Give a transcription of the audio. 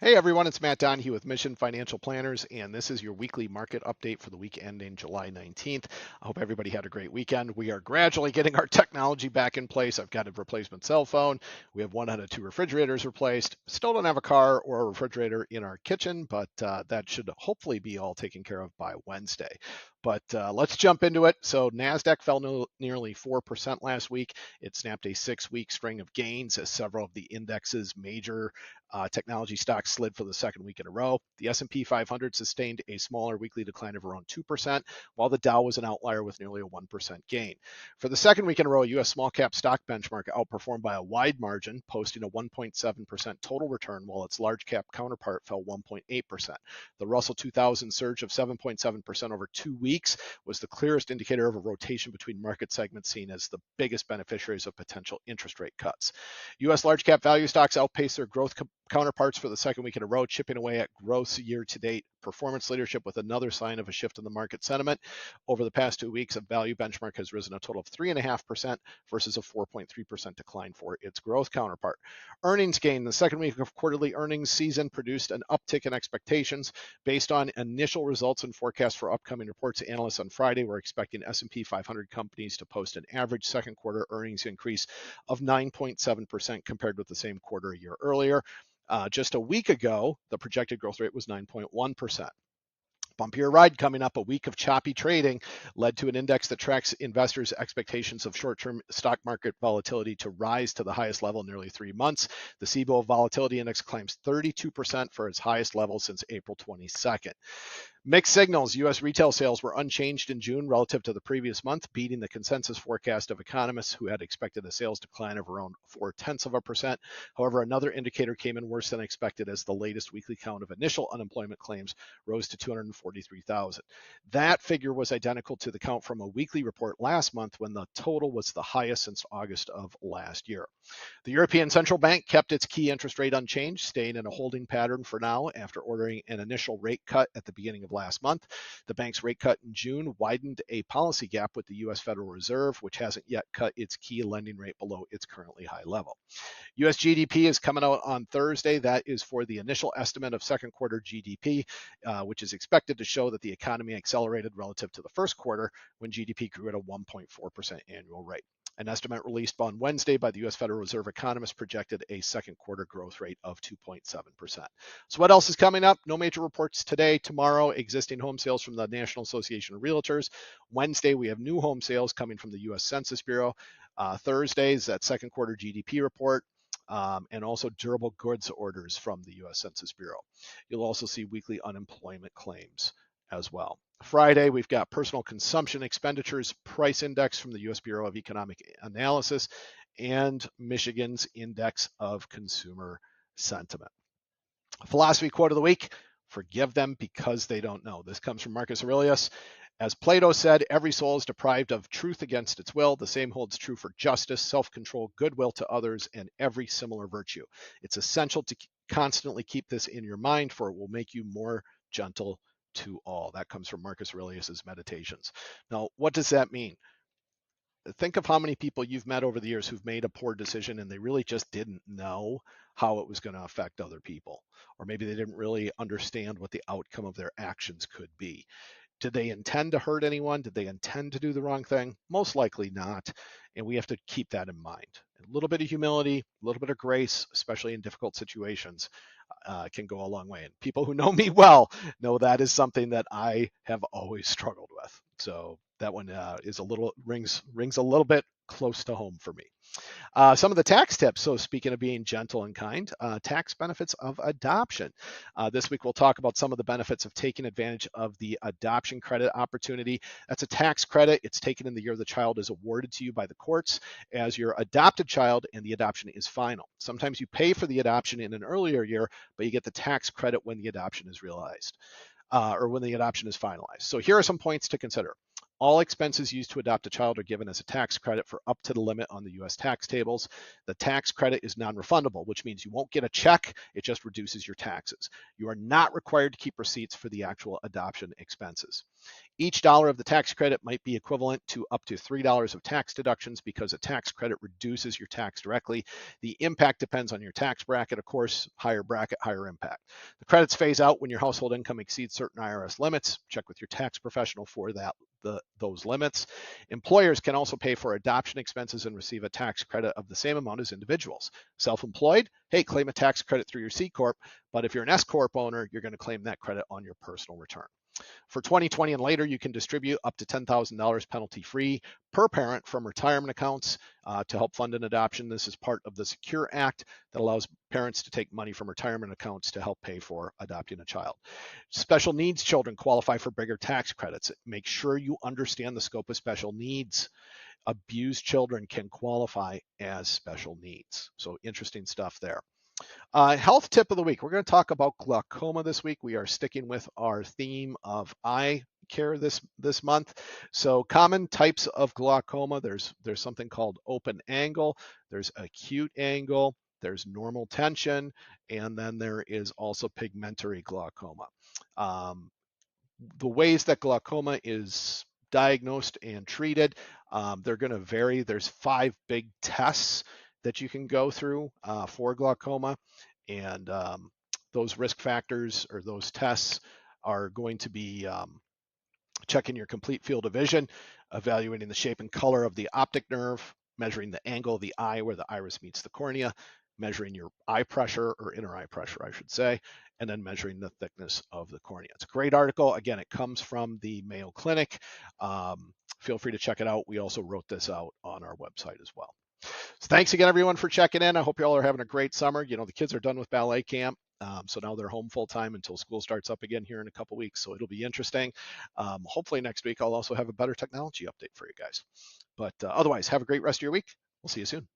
Hey everyone, it's Matt Donahue with Mission Financial Planners, and this is your weekly market update for the week ending July 19th. I hope everybody had a great weekend. We are gradually getting our technology back in place. I've got a replacement cell phone. We have one out of two refrigerators replaced. Still don't have a car or a refrigerator in our kitchen, but that should hopefully be all taken care of by Wednesday. But let's jump into it. So NASDAQ fell nearly 4% last week. It snapped a 6-week string of gains as several of the index's major technology stocks slid for the second week in a row. The S&P 500 sustained a smaller weekly decline of around 2%, while the Dow was an outlier with nearly a 1% gain. For the second week in a row, U.S. small cap stock benchmark outperformed by a wide margin, posting a 1.7% total return, while its large cap counterpart fell 1.8%. The Russell 2000 surge of 7.7% over 2 weeks was the clearest indicator of a rotation between market segments seen as the biggest beneficiaries of potential interest rate cuts. U.S. large cap value stocks outpaced their growth counterparts for the second week in a row, chipping away at gross year-to-date performance leadership with another sign of a shift in the market sentiment. Over the past 2 weeks, a value benchmark has risen a total of 3.5% versus a 4.3% decline for its growth counterpart. Earnings gain. The second week of quarterly earnings season produced an uptick in expectations. Based on initial results and forecasts for upcoming reports, analysts on Friday were expecting S&P 500 companies to post an average second quarter earnings increase of 9.7% compared with the same quarter a year earlier. Just a week ago, the projected growth rate was 9.1%. Bumpier ride coming up. A week of choppy trading led to an index that tracks investors' expectations of short-term stock market volatility to rise to the highest level in nearly 3 months. The CBOE Volatility Index climbs 32% for its highest level since April 22nd. Mixed signals. U.S. retail sales were unchanged in June relative to the previous month, beating the consensus forecast of economists who had expected a sales decline of around 0.4%. However, another indicator came in worse than expected as the latest weekly count of initial unemployment claims rose to 243,000. That figure was identical to the count from a weekly report last month when the total was the highest since August of last year. The European Central Bank kept its key interest rate unchanged, staying in a holding pattern for now after ordering an initial rate cut at the beginning of last month. The bank's rate cut in June widened a policy gap with the U.S. Federal Reserve, which hasn't yet cut its key lending rate below its currently high level. U.S. GDP is coming out on Thursday. That is for the initial estimate of second quarter GDP, which is expected to show that the economy accelerated relative to the first quarter when GDP grew at a 1.4% annual rate. An estimate released on Wednesday by the U.S. Federal Reserve economists projected a second quarter growth rate of 2.7%. So what else is coming up? No major reports today. Tomorrow, existing home sales from the National Association of Realtors. Wednesday, we have new home sales coming from the U.S. Census Bureau. Thursday is that second quarter GDP report. And also durable goods orders from the U.S. Census Bureau. You'll also see weekly unemployment claims as well. Friday, we've got personal consumption expenditures price index from the U.S. Bureau of Economic Analysis and Michigan's index of consumer sentiment. Philosophy quote of the week: forgive them because they don't know. This comes from Marcus Aurelius. As Plato said, every soul is deprived of truth against its will. The same holds true for justice, self-control, goodwill to others, and every similar virtue. It's essential to constantly keep this in your mind, for it will make you more gentle to all. That comes from Marcus Aurelius's Meditations. Now, what does that mean? Think of how many people you've met over the years who've made a poor decision and they really just didn't know how it was going to affect other people. Or maybe they didn't really understand what the outcome of their actions could be. Did they intend to hurt anyone? Did they intend to do the wrong thing? Most likely not. And we have to keep that in mind. A little bit of humility, a little bit of grace, especially in difficult situations, can go a long way. And people who know me well know that is something that I have always struggled with. So that one is a little rings a little bit close to home for me. Some of the tax tips. So speaking of being gentle and kind, tax benefits of adoption. This week we'll talk about some of the benefits of taking advantage of the adoption credit opportunity. That's a tax credit. It's taken in the year the child is awarded to you by the courts as your adopted child and the adoption is final. Sometimes you pay for the adoption in an earlier year, but you get the tax credit when the adoption is realized or when the adoption is finalized. So here are some points to consider. All expenses used to adopt a child are given as a tax credit for up to the limit on the U.S. tax tables. The tax credit is non-refundable, which means you won't get a check. It just reduces your taxes. You are not required to keep receipts for the actual adoption expenses. Each dollar of the tax credit might be equivalent to up to $3 of tax deductions because a tax credit reduces your tax directly. The impact depends on your tax bracket, of course, higher bracket, higher impact. The credits phase out when your household income exceeds certain IRS limits. Check with your tax professional for those limits. Employers can also pay for adoption expenses and receive a tax credit of the same amount as individuals. Self-employed, hey, claim a tax credit through your C Corp, but if you're an S Corp owner, you're going to claim that credit on your personal return. For 2020 and later, you can distribute up to $10,000 penalty-free per parent from retirement accounts to help fund an adoption. This is part of the SECURE Act that allows parents to take money from retirement accounts to help pay for adopting a child. Special needs children qualify for bigger tax credits. Make sure you understand the scope of special needs. Abused children can qualify as special needs. So interesting stuff there. Health tip of the week. We're going to talk about glaucoma this week. We are sticking with our theme of eye care this month. So common types of glaucoma, there's something called open angle, there's acute angle, there's normal tension, and then there is also pigmentary glaucoma. The ways that glaucoma is diagnosed and treated, they're going to vary. There's 5 big tests that you can go through for glaucoma, and those risk factors or those tests are going to be checking your complete field of vision, evaluating the shape and color of the optic nerve, measuring the angle of the eye where the iris meets the cornea, measuring your eye pressure, or inner eye pressure, I should say, and then measuring the thickness of the cornea. It's a great article. Again, it comes from the Mayo Clinic. Feel free to check it out. We also wrote this out on our website as well. So thanks again, everyone, for checking in. I hope you all are having a great summer. You know, the kids are done with ballet camp. So now they're home full time until school starts up again here in a couple weeks. So it'll be interesting. Hopefully next week I'll also have a better technology update for you guys. But otherwise, have a great rest of your week. We'll see you soon.